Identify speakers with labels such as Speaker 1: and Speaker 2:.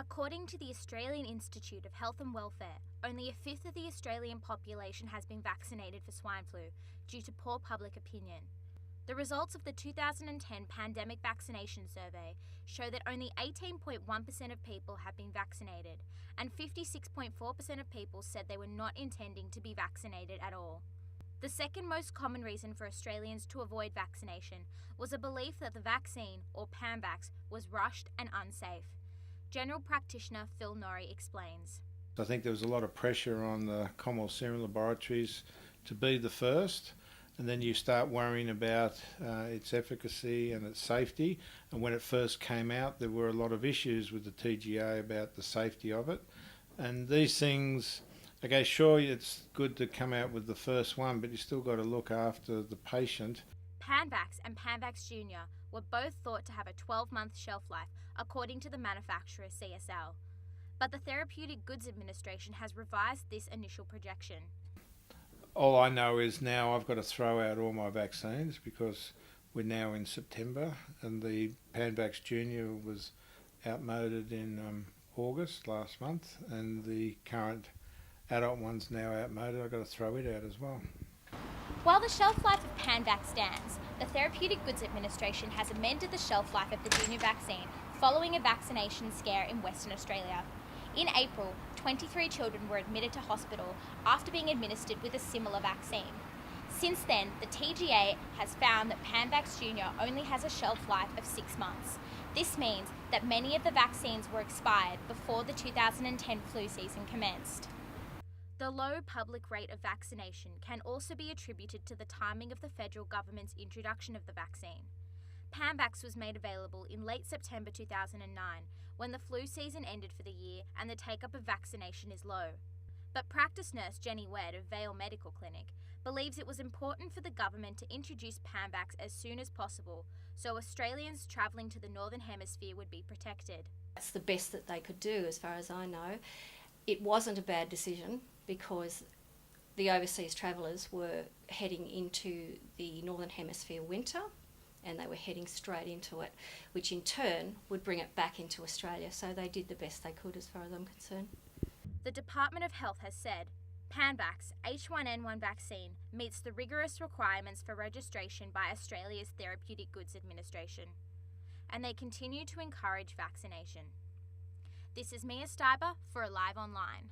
Speaker 1: According to the Australian Institute of Health and Welfare, only a fifth of the Australian population has been vaccinated for swine flu due to poor public opinion. The results of the 2010 pandemic vaccination survey show that only 18.1% of people have been vaccinated, and 56.4% of people said they were not intending to be vaccinated at all. The second most common reason for Australians to avoid vaccination was a belief that the vaccine, or Panvax, was rushed and unsafe. General practitioner Phil Norrie explains.
Speaker 2: I think there was a lot of pressure on the Commonwealth Serum Laboratories to be the first, and then you start worrying about its efficacy and its safety. And when it first came out, there were a lot of issues with the TGA about the safety of it. And these things, okay, sure, it's good to come out with the first one, but you still got to look after the patient.
Speaker 1: Panvax and Panvax Junior were both thought to have a 12-month shelf life, according to the manufacturer CSL. But the Therapeutic Goods Administration has revised this initial projection.
Speaker 2: All I know is now I've got to throw out all my vaccines because we're now in September, and the Panvax Junior was outmoded in August last month, and the current adult one's now outmoded. I've got to throw it out as well.
Speaker 1: While the shelf life of Panvax stands, the Therapeutic Goods Administration has amended the shelf life of the junior vaccine following a vaccination scare in Western Australia. In April, 23 children were admitted to hospital after being administered with a similar vaccine. Since then, the TGA has found that Panvax Junior only has a shelf life of 6 months. This means that many of the vaccines were expired before the 2010 flu season commenced. The low public rate of vaccination can also be attributed to the timing of the federal government's introduction of the vaccine. Panvax was made available in late September 2009, when the flu season ended for the year and the take-up of vaccination is low. But practice nurse Jenny Wedd of Vale Medical Clinic believes it was important for the government to introduce Panvax as soon as possible, so Australians travelling to the Northern Hemisphere would be protected.
Speaker 3: That's the best that they could do, as far as I know. It wasn't a bad decision because the overseas travellers were heading into the Northern Hemisphere winter, and they were heading straight into it, which in turn would bring it back into Australia. So they did the best they could as far as I'm concerned.
Speaker 1: The Department of Health has said Panvax H1N1 vaccine meets the rigorous requirements for registration by Australia's Therapeutic Goods Administration, and they continue to encourage vaccination. This is Mia Steiber for Alive Online.